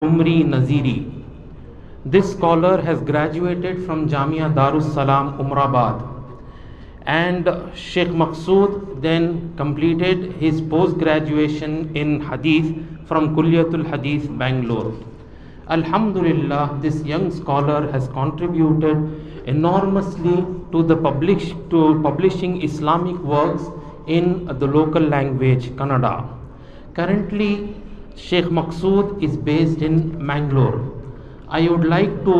Umri Naziri. This scholar has graduated from Jamia Darus Salam Umrabad, and Sheikh Maqsood then completed his post-graduation in Hadith from Kulliyatul Hadith, Bangalore. Alhamdulillah, this young scholar has contributed enormously to publishing Islamic works in the local language, Kannada. Currently, Sheikh Maqsood is based in Mangalore. I would like to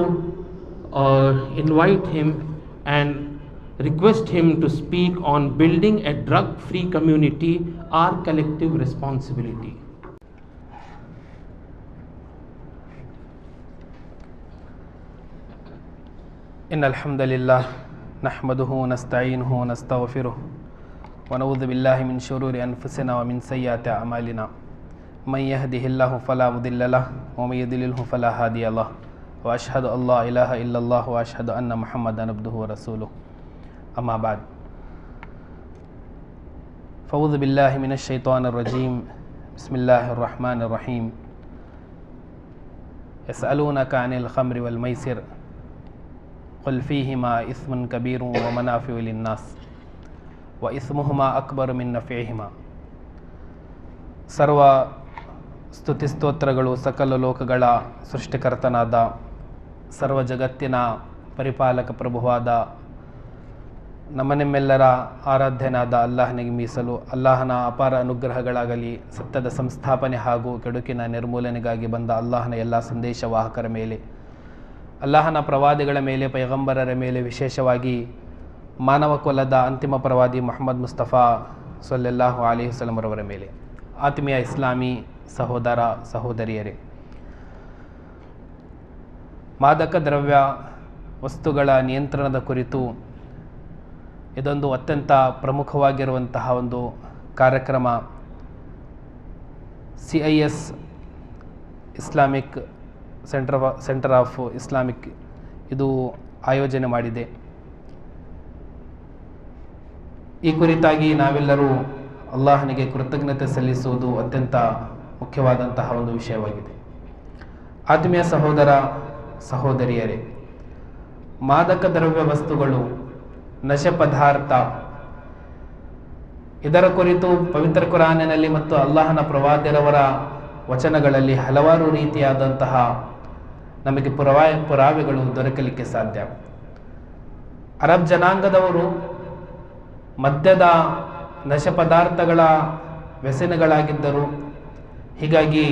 invite him and request him to speak on building a drug-free community, our collective responsibility. إن الحمد لله نحمده ونستعينه ونستغفره ونعوذ بالله من شرور أنفسنا ومن سيئات أعمالنا من يهده الله فلا مضل له ومن يضلله فلا هادي له وأشهد أن لا إله إلا الله وأشهد أن محمدا عبده ورسوله أما بعد فأعوذ بالله من الشيطان الرجيم بسم الله الرحمن الرحيم يسألونك عن الخمر والميسر قل فيهما إثم كبير ومنافع للناس وإثمهما أكبر من نفعهما. ಸರ್ವ ಸ್ತುತಿಸ್ತೋತ್ರಗಳು ಸಕಲ ಲೋಕಗಳ ಸೃಷ್ಟಿಕರ್ತನಾದ ಸರ್ವ ಜಗತ್ತಿನ ಪರಿಪಾಲಕ ಪ್ರಭುವಾದ ನಮ್ಮನ್ನೆಲ್ಲರ ಆರಾಧ್ಯನಾದ ಅಲ್ಲಾಹನಿಗೆ ಮೀಸಲು. ಅಲ್ಲಾಹನ ಅಪಾರ ಅನುಗ್ರಹಗಳಾಗಲಿ, ಸತ್ಯದ ಸಂಸ್ಥಾಪನೆ ಹಾಗೂ ಕೆಡುಕಿನ ನಿರ್ಮೂಲನೆಗಾಗಿ ಬಂದ ಅಲ್ಲಾಹನ ಎಲ್ಲ ಸಂದೇಶವಾಹಕರ ಮೇಲೆ, ಅಲ್ಲಾಹನ ಪ್ರವಾದಿಗಳ ಮೇಲೆ, ಪೈಗಂಬರರ ಮೇಲೆ, ವಿಶೇಷವಾಗಿ ಮಾನವ ಕುಲದ ಅಂತಿಮ ಪ್ರವಾದಿ ಮುಹಮ್ಮದ್ ಮುಸ್ತಫಾ ಸಲ್ಲಲ್ಲಾಹು ಅಲೈಹಿ ವಸಲ್ಲಮರವರ ಮೇಲೆ. ಆತ್ಮೀಯ ಇಸ್ಲಾಮಿ ಸಹೋದರ ಸಹೋದರಿಯರೇ, ಮಾದಕ ದ್ರವ್ಯ ವಸ್ತುಗಳ ನಿಯಂತ್ರಣದ ಕುರಿತು ಇದೊಂದು ಅತ್ಯಂತ ಪ್ರಮುಖವಾಗಿರುವಂತಹ ಒಂದು ಕಾರ್ಯಕ್ರಮ CIS Islamic centre of Islamic ಇದು ಆಯೋಜನೆ ಮಾಡಿದೆ. ಈ ಕುರಿತಾಗಿ ನಾವೆಲ್ಲರೂ ಅಲ್ಲಾಹನಿಗೆ ಕೃತಜ್ಞತೆ ಸಲ್ಲಿಸುವುದು ಅತ್ಯಂತ ಮುಖ್ಯವಾದಂತಹ ಒಂದು ವಿಷಯವಾಗಿದೆ. ಆತ್ಮೀಯ ಸಹೋದರ ಸಹೋದರಿಯರೇ, ಮಾದಕ ದ್ರವ್ಯ ವಸ್ತುಗಳು, ನಶೆ ಪದಾರ್ಥ, ಇದರ ಕುರಿತು ಪವಿತ್ರ ಕುರಾನಿನಲ್ಲಿ ಮತ್ತು ಅಲ್ಲಾಹನ ಪ್ರವಾದಿರವರ ವಚನಗಳಲ್ಲಿ ಹಲವಾರು ರೀತಿಯಾದಂತಹ ನಮಗೆ ಪುರಾವೆಗಳು ದೊರಕಲಿಕ್ಕೆ ಸಾಧ್ಯ. ಅರಬ್ ಜನಾಂಗದವರು ಮದ್ಯದ ನಶೆ ಪದಾರ್ಥಗಳ ವ್ಯಸನಗಳಾಗಿದ್ದರು. ಹೀಗಾಗಿ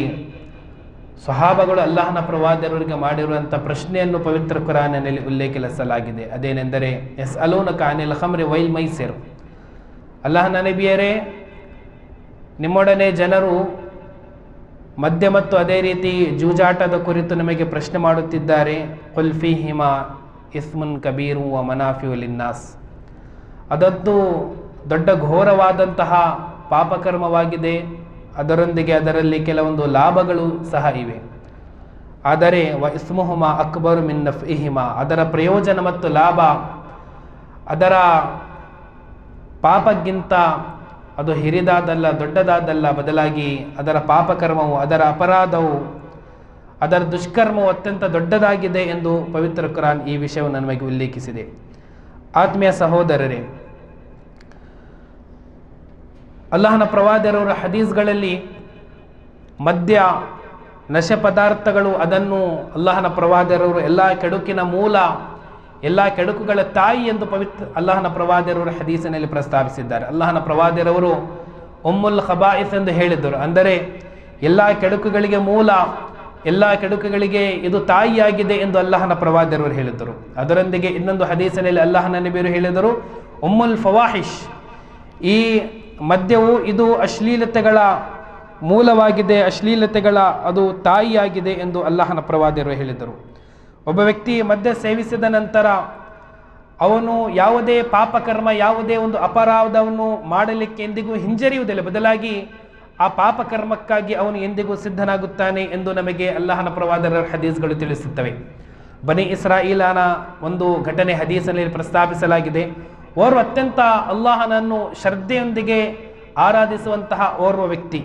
ಸ್ವಹಾಬಗಳು ಅಲ್ಲಾಹನ ಪ್ರವಾದಿಯವರಿಗೆ ಮಾಡಿರುವಂಥ ಪ್ರಶ್ನೆಯನ್ನು ಪವಿತ್ರ ಕುರಾನಿನಲ್ಲಿ ಉಲ್ಲೇಖಿಸಲಾಗಿದೆ. ಅದೇನೆಂದರೆ, ಯಸ್ಅಲೂನಕ ಅನಿಲ್ ಖಮ್ರಿ ವೈಲ್ ಮೈಸಿರ್, ಅಲ್ಲಾಹನ ನಬಿಯರೇ, ನಿಮ್ಮೊಡನೆ ಜನರು ಮದ್ಯ ಮತ್ತು ಅದೇ ರೀತಿ ಜೂಜಾಟದ ಕುರಿತು ನಮಗೆ ಪ್ರಶ್ನೆ ಮಾಡುತ್ತಿದ್ದಾರೆ. ಕುಲ್ ಫೀಹಿಮಾ ಇಸ್ಮುನ್ ಕಬೀರು ವ ಮನಾಫಿಯು ಲಿನ್ನಾಸ್, ಅದಂತೂ ದೊಡ್ಡ ಘೋರವಾದಂತಹ ಪಾಪಕರ್ಮವಾಗಿದೆ, ಅದರೊಂದಿಗೆ ಅದರಲ್ಲಿ ಕೆಲವೊಂದು ಲಾಭಗಳು ಸಹ ಇವೆ. ಆದರೆ ವ ಇಸ್ಮುಹುಮಾ ಅಕ್ಬರು ಮಿನ್ ನಫ್ಇಹಿಮಾ, ಅದರ ಪ್ರಯೋಜನ ಮತ್ತು ಲಾಭ ಅದರ ಪಾಪಕ್ಕಿಂತ ಅದು ಹಿರಿದಾದಲ್ಲ, ದೊಡ್ಡದಾದಲ್ಲ, ಬದಲಾಗಿ ಅದರ ಪಾಪಕರ್ಮವು, ಅದರ ಅಪರಾಧವು, ಅದರ ದುಷ್ಕರ್ಮವು ಅತ್ಯಂತ ದೊಡ್ಡದಾಗಿದೆ ಎಂದು ಪವಿತ್ರ ಕುರಾನ್ ಈ ವಿಷಯವನ್ನು ನಮಗೆ ಉಲ್ಲೇಖಿಸಿದೆ. ಆತ್ಮೀಯ ಸಹೋದರರೇ, ಅಲ್ಲಾಹನ ಪ್ರವಾದಿಯವರ ಹದೀಸ್ಗಳಲ್ಲಿ ಮದ್ಯ, ನಶೆ ಪದಾರ್ಥಗಳು, ಅದನ್ನು ಅಲ್ಲಾಹನ ಪ್ರವಾದಿಯವರು ಎಲ್ಲ ಕೆಡುಕಿನ ಮೂಲ, ಎಲ್ಲ ಕೆಡುಕುಗಳ ತಾಯಿ ಎಂದು ಅಲ್ಲಾಹನ ಪ್ರವಾದಿಯವರ ಹದೀಸಿನಲ್ಲಿ ಪ್ರಸ್ತಾಪಿಸಿದ್ದಾರೆ. ಅಲ್ಲಾಹನ ಪ್ರವಾದಿಯವರು ಉಮ್ಮುಲ್ ಖಬಾಯಿಸ್ ಎಂದು ಹೇಳಿದ್ದರು. ಅಂದರೆ ಎಲ್ಲ ಕೆಡುಕುಗಳಿಗೆ ಮೂಲ, ಎಲ್ಲ ಕೆಡುಕುಗಳಿಗೆ ಇದು ತಾಯಿಯಾಗಿದೆ ಎಂದು ಅಲ್ಲಾಹನ ಪ್ರವಾದಿಯವರು ಹೇಳಿದರು. ಅದರೊಂದಿಗೆ ಇನ್ನೊಂದು ಹದೀಸಿನಲ್ಲಿ ಅಲ್ಲಾಹನ ನಬಿಯರು ಹೇಳಿದರು, ಉಮ್ಮುಲ್ ಫವಾಹಿಶ್, ಈ ಮದ್ಯವು ಇದು ಅಶ್ಲೀಲತೆಗಳ ಮೂಲವಾಗಿದೆ, ಅಶ್ಲೀಲತೆಗಳ ಅದು ತಾಯಿಯಾಗಿದೆ ಎಂದು ಅಲ್ಲಾಹನ ಪ್ರವಾದಿಯವರು ಹೇಳಿದರು. ಒಬ್ಬ ವ್ಯಕ್ತಿ ಮದ್ಯ ಸೇವಿಸಿದ ನಂತರ ಅವನು ಯಾವುದೇ ಪಾಪಕರ್ಮ, ಯಾವುದೇ ಒಂದು ಅಪರಾಧವನ್ನು ಮಾಡಲಿಕ್ಕೆ ಎಂದಿಗೂ ಹಿಂಜರಿಯುವುದಿಲ್ಲ, ಬದಲಾಗಿ ಆ ಪಾಪಕರ್ಮಕ್ಕಾಗಿ ಅವನು ಎಂದಿಗೂ ಸಿದ್ಧನಾಗುತ್ತಾನೆ ಎಂದು ನಮಗೆ ಅಲ್ಲಾಹನ ಪ್ರವಾದಿಯವರ ಹದೀಸ್ಗಳು ತಿಳಿಸುತ್ತವೆ. ಬನಿ ಇಸ್ರಾಯೀಲನ ಒಂದು ಘಟನೆ ಹದೀಸಿನಲ್ಲಿ ಪ್ರಸ್ತಾಪಿಸಲಾಗಿದೆ. ಅವರು ಅತ್ಯಂತ ಅಲ್ಲಾಹನನ್ನು ಶ್ರದ್ಧೆಯೊಂದಿಗೆ ಆರಾಧಿಸುವಂತಹ ಓರ್ವ ವ್ಯಕ್ತಿ.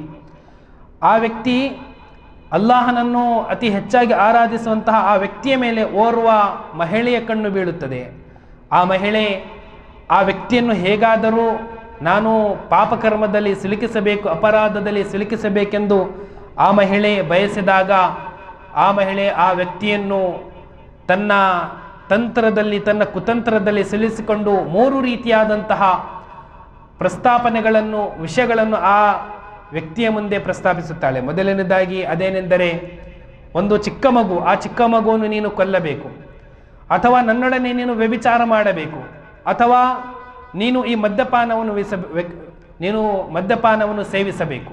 ಆ ವ್ಯಕ್ತಿ ಅಲ್ಲಾಹನನ್ನು ಅತಿ ಹೆಚ್ಚಾಗಿ ಆರಾಧಿಸುವಂತಹ ಆ ವ್ಯಕ್ತಿಯ ಮೇಲೆ ಓರ್ವ ಮಹಿಳೆಯ ಕಣ್ಣು ಬೀಳುತ್ತದೆ. ಆ ಮಹಿಳೆ ಆ ವ್ಯಕ್ತಿಯನ್ನು ಹೇಗಾದರೂ ನಾನು ಪಾಪಕರ್ಮದಲ್ಲಿ ಸಿಲುಕಿಸಬೇಕು, ಅಪರಾಧದಲ್ಲಿ ಸಿಲುಕಿಸಬೇಕೆಂದು ಆ ಮಹಿಳೆ ಬಯಸಿದಾಗ ಆ ಮಹಿಳೆ ಆ ವ್ಯಕ್ತಿಯನ್ನು ತನ್ನ ತಂತ್ರದಲ್ಲಿ, ತನ್ನ ಕುತಂತ್ರದಲ್ಲಿ ಸಿಲುಕಿಸಿಕೊಂಡು 3 ರೀತಿಯಾದಂತಹ ಪ್ರಸ್ತಾಪನೆಗಳನ್ನು, ವಿಷಯಗಳನ್ನು ಆ ವ್ಯಕ್ತಿಯ ಮುಂದೆ ಪ್ರಸ್ತಾಪಿಸುತ್ತಾಳೆ. ಮೊದಲನೇದಾಗಿ ಅದೇನೆಂದರೆ, ಒಂದು ಚಿಕ್ಕ ಮಗು, ಆ ಚಿಕ್ಕ ಮಗುವನ್ನು ನೀನು ಕೊಲ್ಲಬೇಕು, ಅಥವಾ ನನ್ನೊಡನೆ ನೀನು ವ್ಯಭಿಚಾರ ಮಾಡಬೇಕು, ಅಥವಾ ನೀನು ಈ ಮದ್ಯಪಾನವನ್ನು ಸೇವಿಸಬೇಕು.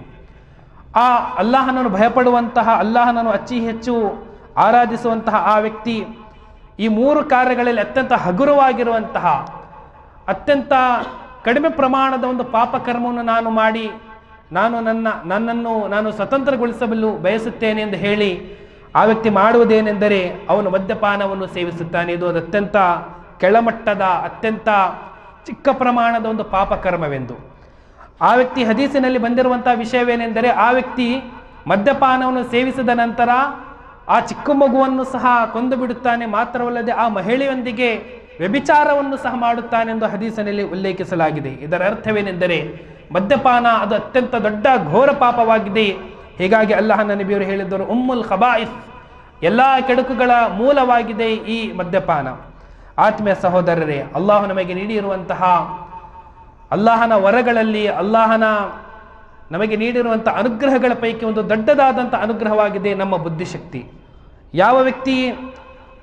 ಆ ಅಲ್ಲಾಹನನ್ನು ಭಯಪಡುವಂತಹ, ಅಲ್ಲಾಹನನ್ನು ಅತಿ ಹೆಚ್ಚು ಆರಾಧಿಸುವಂತಹ ಆ ವ್ಯಕ್ತಿ ಈ 3 ಕಾರ್ಯಗಳಲ್ಲಿ ಅತ್ಯಂತ ಹಗುರವಾಗಿರುವಂತಹ, ಅತ್ಯಂತ ಕಡಿಮೆ ಪ್ರಮಾಣದ ಒಂದು ಪಾಪಕರ್ಮವನ್ನು ನಾನು ಮಾಡಿ ನನ್ನನ್ನು ಸ್ವತಂತ್ರಗೊಳಿಸಲು ಬಯಸುತ್ತೇನೆ ಎಂದು ಹೇಳಿ ಆ ವ್ಯಕ್ತಿ ಮಾಡುವುದೇನೆಂದರೆ ಅವನು ಮದ್ಯಪಾನವನ್ನು ಸೇವಿಸುತ್ತಾನೆ. ಇದು ಅತ್ಯಂತ ಕೆಳಮಟ್ಟದ, ಅತ್ಯಂತ ಚಿಕ್ಕ ಪ್ರಮಾಣದ ಒಂದು ಪಾಪಕರ್ಮವೆಂದು ಆ ವ್ಯಕ್ತಿ ಹದೀಸಿನಲ್ಲಿ ಬಂದಿರುವಂತಹ ವಿಷಯವೇನೆಂದರೆ, ಆ ವ್ಯಕ್ತಿ ಮದ್ಯಪಾನವನ್ನು ಸೇವಿಸಿದ ನಂತರ ಆ ಚಿಕ್ಕ ಮಗುವನ್ನು ಸಹ ಕೊಂದು ಬಿಡುತ್ತಾನೆ, ಮಾತ್ರವಲ್ಲದೆ ಆ ಮಹಿಳೆಯೊಂದಿಗೆ ವ್ಯಭಿಚಾರವನ್ನು ಸಹ ಮಾಡುತ್ತಾನೆಂದು ಹದೀಸಿನಲ್ಲಿ ಉಲ್ಲೇಖಿಸಲಾಗಿದೆ. ಇದರ ಅರ್ಥವೇನೆಂದರೆ, ಮದ್ಯಪಾನ ಅದು ಅತ್ಯಂತ ದೊಡ್ಡ ಘೋರ ಪಾಪವಾಗಿದೆ. ಹೀಗಾಗಿ ಅಲ್ಲಾಹನ ನಬಿಯವರು ಹೇಳಿದ್ದರು, ಉಮ್ಮುಲ್ ಖಬಾಯಿಸ್, ಎಲ್ಲ ಕೆಡುಕುಗಳ ಮೂಲವಾಗಿದೆ ಈ ಮದ್ಯಪಾನ. ಆತ್ಮೀಯ ಸಹೋದರರೇ, ಅಲ್ಲಾಹು ನಮಗೆ ನೀಡಿರುವಂತಹ ಅಲ್ಲಾಹನ ವರಗಳಲ್ಲಿ, ಅಲ್ಲಾಹನ ನಮಗೆ ನೀಡಿರುವಂಥ ಅನುಗ್ರಹಗಳ ಪೈಕಿ ಒಂದು ದೊಡ್ಡದಾದಂಥ ಅನುಗ್ರಹವಾಗಿದೆ ನಮ್ಮ ಬುದ್ಧಿಶಕ್ತಿ. ಯಾವ ವ್ಯಕ್ತಿ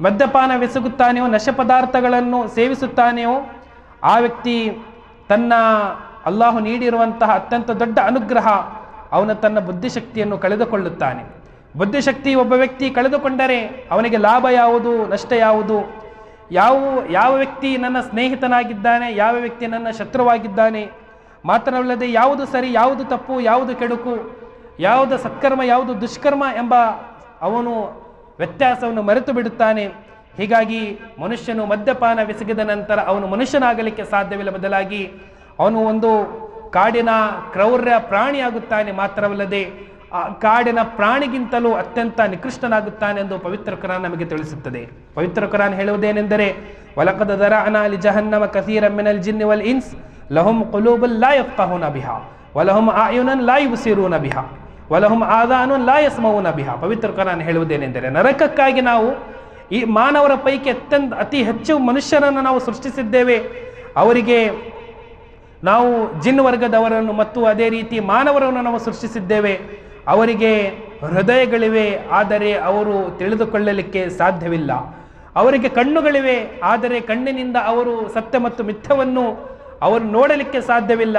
ಮದ್ಯಪಾನವೆಸಗುತ್ತಾನೆಯೋ, ನಶೆ ಪದಾರ್ಥಗಳನ್ನು ಸೇವಿಸುತ್ತಾನೆಯೋ, ಆ ವ್ಯಕ್ತಿ ತನ್ನ ಅಲ್ಲಾಹು ನೀಡಿರುವಂತಹ ಅತ್ಯಂತ ದೊಡ್ಡ ಅನುಗ್ರಹ, ಅವನು ತನ್ನ ಬುದ್ಧಿಶಕ್ತಿಯನ್ನು ಕಳೆದುಕೊಳ್ಳುತ್ತಾನೆ. ಬುದ್ಧಿಶಕ್ತಿ ಒಬ್ಬ ವ್ಯಕ್ತಿ ಕಳೆದುಕೊಂಡರೆ ಅವನಿಗೆ ಲಾಭ ಯಾವುದು, ನಷ್ಟ ಯಾವುದು, ಯಾವ ವ್ಯಕ್ತಿ ನನ್ನ ಸ್ನೇಹಿತನಾಗಿದ್ದಾನೆ, ಯಾವ ವ್ಯಕ್ತಿ ನನ್ನ ಶತ್ರುವಾಗಿದ್ದಾನೆ, ಮಾತ್ರವಲ್ಲದೆ ಯಾವುದು ಸರಿ, ಯಾವುದು ತಪ್ಪು, ಯಾವುದು ಕೆಡುಕು, ಯಾವುದು ಸತ್ಕರ್ಮ, ಯಾವುದು ದುಷ್ಕರ್ಮ ಎಂಬ ಅವನು ವ್ಯತ್ಯಾಸವನ್ನು ಮರೆತು ಬಿಡುತ್ತಾನೆ. ಹೀಗಾಗಿ ಮನುಷ್ಯನು ಮದ್ಯಪಾನವೆಸಗಿದ ನಂತರ ಅವನು ಮನುಷ್ಯನಾಗಲಿಕ್ಕೆ ಸಾಧ್ಯವಿಲ್ಲ, ಬದಲಾಗಿ ಅವನು ಒಂದು ಕಾಡಿನ ಕ್ರೌರ್ಯ ಪ್ರಾಣಿಯಾಗುತ್ತಾನೆ. ಮಾತ್ರವಲ್ಲದೆ ಆ ಕಾಡಿನ ಪ್ರಾಣಿಗಿಂತಲೂ ಅತ್ಯಂತ ನಿಕೃಷ್ಟನಾಗುತ್ತಾನೆ ಎಂದು ಪವಿತ್ರ ಕುರಾನ್ ನಮಗೆ ತಿಳಿಸುತ್ತದೆ. ಪವಿತ್ರ ಕುರಾನ್ ಹೇಳುವುದೇನೆಂದರೆ, ವಲಕದ್ ದರಅನಾ ಲಿ ಜಹನ್ನಮ ಕಸೀರನ್ ಮಿನಲ್ ಜಿನ್ನಿ ವಲ್ ಇನ್ಸ್ ಲಹುಮ್ ಕುಲೂಬುನ್ ಲಾ ಯಫ್ಕಹೂನ ಬಿಹಾ ವಲಹುಮ್ ಅಯುನುನ್ ಲಾ ಯುಬ್ಸಿರೂನ ಬಿಹಾ ವಲಹುಮ್ ಆದಾನುನ್ ಲಾ ಯಸ್ಮೌನ ಬಿಹಾ. ಪವಿತ್ರ ಕುರಾನ್ ಹೇಳುವುದೇನೆಂದರೆ, ನರಕಕ್ಕಾಗಿ ನಾವು ಈ ಮಾನವರ ಪೈಕಿ ಅತಿ ಹೆಚ್ಚು ಮನುಷ್ಯರನ್ನು ನಾವು ಸೃಷ್ಟಿಸಿದ್ದೇವೆ. ಅವರಿಗೆ ನಾವು ಜಿನ್ ವರ್ಗದವರನ್ನು ಮತ್ತು ಅದೇ ರೀತಿ ಮಾನವರನ್ನು ನಾವು ಸೃಷ್ಟಿಸಿದ್ದೇವೆ. ಅವರಿಗೆ ಹೃದಯಗಳಿವೆ, ಆದರೆ ಅವರು ತಿಳಿದುಕೊಳ್ಳಲಿಕ್ಕೆ ಸಾಧ್ಯವಿಲ್ಲ. ಅವರಿಗೆ ಕಣ್ಣುಗಳಿವೆ, ಆದರೆ ಕಣ್ಣಿನಿಂದ ಅವರು ಸತ್ಯ ಮತ್ತು ಮಿಥ್ಯವನ್ನು ಅವರು ನೋಡಲಿಕ್ಕೆ ಸಾಧ್ಯವಿಲ್ಲ.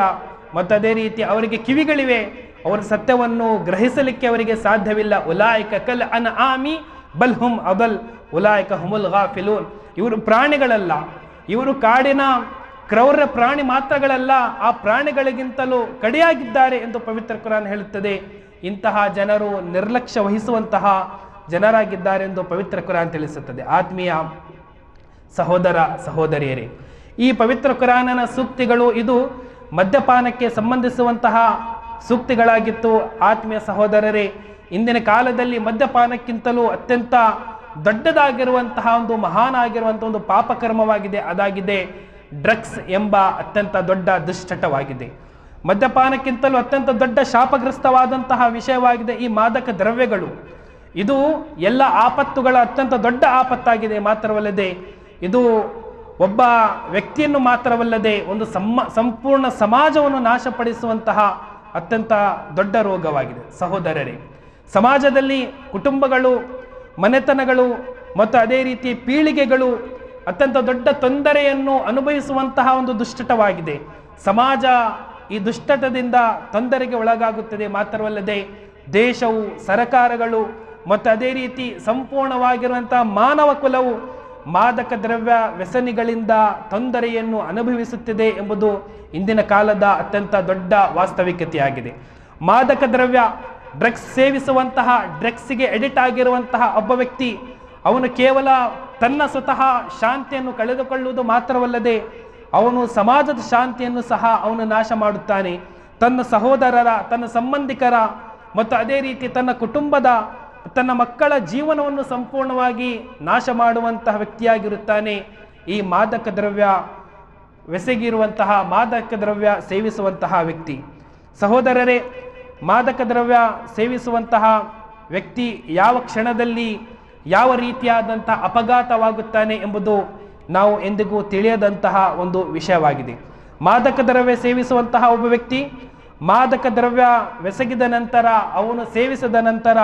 ಮತ್ತು ಅದೇ ರೀತಿ ಅವರಿಗೆ ಕಿವಿಗಳಿವೆ, ಅವರ ಸತ್ಯವನ್ನು ಗ್ರಹಿಸಲಿಕ್ಕೆ ಅವರಿಗೆ ಸಾಧ್ಯವಿಲ್ಲ. ಉಲಾಯಿಕ ಕಲ್ ಅನ್ಆಮಿ ಬಲ್ ಹುಮ್ ಅಬಲ್ ಉಲಾಯಿಕ ಹುಮುಲ್ ಗಾಫಿಲೂನ್. ಇವರು ಪ್ರಾಣಿಗಳಲ್ಲ, ಇವರು ಕಾಡಿನ ಕ್ರೌರ್ಯ ಪ್ರಾಣಿ ಮಾತ್ರಗಳಲ್ಲ, ಆ ಪ್ರಾಣಿಗಳಿಗಿಂತಲೂ ಕಡೆಯಾಗಿದ್ದಾರೆ ಎಂದು ಪವಿತ್ರ ಕುರಾನ್ ಹೇಳುತ್ತದೆ. ಇಂತಹ ಜನರು ನಿರ್ಲಕ್ಷ್ಯ ವಹಿಸುವಂತಹ ಜನರಾಗಿದ್ದಾರೆ ಎಂದು ಪವಿತ್ರ ಕುರಾನ್ ತಿಳಿಸುತ್ತದೆ. ಆತ್ಮೀಯ ಸಹೋದರ ಸಹೋದರಿಯರೇ, ಈ ಪವಿತ್ರ ಕುರಾನನ ಸೂಕ್ತಿಗಳು ಇದು ಮದ್ಯಪಾನಕ್ಕೆ ಸಂಬಂಧಿಸುವಂತಹ ಸೂಕ್ತಿಗಳಾಗಿತ್ತು. ಆತ್ಮೀಯ ಸಹೋದರರೇ, ಇಂದಿನ ಕಾಲದಲ್ಲಿ ಮದ್ಯಪಾನಕ್ಕಿಂತಲೂ ಅತ್ಯಂತ ದೊಡ್ಡದಾಗಿರುವಂತಹ ಒಂದು ಮಹಾನ್ ಆಗಿರುವಂತಹ ಒಂದು ಪಾಪಕರ್ಮವಾಗಿದೆ, ಅದಾಗಿದೆ ಡ್ರಗ್ಸ್ ಎಂಬ ಅತ್ಯಂತ ದೊಡ್ಡ ದುಶ್ಚಟವಾಗಿದೆ. ಮದ್ಯಪಾನಕ್ಕಿಂತಲೂ ಅತ್ಯಂತ ದೊಡ್ಡ ಶಾಪಗ್ರಸ್ತವಾದಂತಹ ವಿಷಯವಾಗಿದೆ ಈ ಮಾದಕ ದ್ರವ್ಯಗಳು. ಇದು ಎಲ್ಲ ಆಪತ್ತುಗಳ ಅತ್ಯಂತ ದೊಡ್ಡ ಆಪತ್ತಾಗಿದೆ. ಮಾತ್ರವಲ್ಲದೆ ಇದು ಒಬ್ಬ ವ್ಯಕ್ತಿಯನ್ನು ಮಾತ್ರವಲ್ಲದೆ ಒಂದು ಸಂಪೂರ್ಣ ಸಮಾಜವನ್ನು ನಾಶಪಡಿಸುವಂತಹ ಅತ್ಯಂತ ದೊಡ್ಡ ರೋಗವಾಗಿದೆ. ಸಹೋದರರೇ, ಸಮಾಜದಲ್ಲಿ ಕುಟುಂಬಗಳು, ಮನೆತನಗಳು ಮತ್ತು ಅದೇ ರೀತಿ ಪೀಳಿಗೆಗಳು ಅತ್ಯಂತ ದೊಡ್ಡ ತೊಂದರೆಯನ್ನು ಅನುಭವಿಸುವಂತಹ ಒಂದು ದುಶ್ಚಟವಾಗಿದೆ. ಸಮಾಜ ಈ ದುಶ್ಚಟದಿಂದ ತೊಂದರೆಗೆ ಒಳಗಾಗುತ್ತದೆ. ಮಾತ್ರವಲ್ಲದೆ ದೇಶವು, ಸರಕಾರಗಳು ಮತ್ತು ಅದೇ ರೀತಿ ಸಂಪೂರ್ಣವಾಗಿರುವಂತಹ ಮಾನವ ಕುಲವು ಮಾದಕ ದ್ರವ್ಯ ವ್ಯಸನಿಗಳಿಂದ ತೊಂದರೆಯನ್ನು ಅನುಭವಿಸುತ್ತಿದೆ ಎಂಬುದು ಇಂದಿನ ಕಾಲದ ಅತ್ಯಂತ ದೊಡ್ಡ ವಾಸ್ತವಿಕತೆಯಾಗಿದೆ. ಮಾದಕ ದ್ರವ್ಯ, ಡ್ರಗ್ಸ್ ಸೇವಿಸುವಂತಹ, ಡ್ರಗ್ಸ್ಗೆ ಎಡಿಟ್ ಆಗಿರುವಂತಹ ಒಬ್ಬ ವ್ಯಕ್ತಿ ಅವನು ಕೇವಲ ತನ್ನ ಸ್ವತಃ ಶಾಂತಿಯನ್ನು ಕಳೆದುಕೊಳ್ಳುವುದು ಮಾತ್ರವಲ್ಲದೆ ಅವನು ಸಮಾಜದ ಶಾಂತಿಯನ್ನು ಸಹ ಅವನು ನಾಶ ಮಾಡುತ್ತಾನೆ. ತನ್ನ ಸಹೋದರರ, ತನ್ನ ಸಂಬಂಧಿಕರ ಮತ್ತು ಅದೇ ರೀತಿ ತನ್ನ ಕುಟುಂಬದ ತನ್ನ ಮಕ್ಕಳ ಜೀವನವನ್ನು ಸಂಪೂರ್ಣವಾಗಿ ನಾಶ ಮಾಡುವಂತಹ ವ್ಯಕ್ತಿಯಾಗಿರುತ್ತಾನೆ ಈ ಮಾದಕ ದ್ರವ್ಯ ಬೆಸಗಿರುವಂತಹ, ಮಾದಕ ದ್ರವ್ಯ ಸೇವಿಸುವಂತಹ ವ್ಯಕ್ತಿ. ಸಹೋದರರೇ, ಮಾದಕ ದ್ರವ್ಯ ಸೇವಿಸುವಂತಹ ವ್ಯಕ್ತಿ ಯಾವ ಕ್ಷಣದಲ್ಲಿ ಯಾವ ರೀತಿಯಾದಂತಹ ಅಪಘಾತವಾಗುತ್ತಾನೆ ಎಂಬುದು ನಾವು ಎಂದಿಗೂ ತಿಳಿಯದಂತಹ ಒಂದು ವಿಷಯವಾಗಿದೆ. ಮಾದಕ ದ್ರವ್ಯ ಸೇವಿಸುವಂತಹ ಒಬ್ಬ ವ್ಯಕ್ತಿ ಮಾದಕ ದ್ರವ್ಯ ಬೆಸಗಿದ ನಂತರ, ಅವನು ಸೇವಿಸಿದ ನಂತರ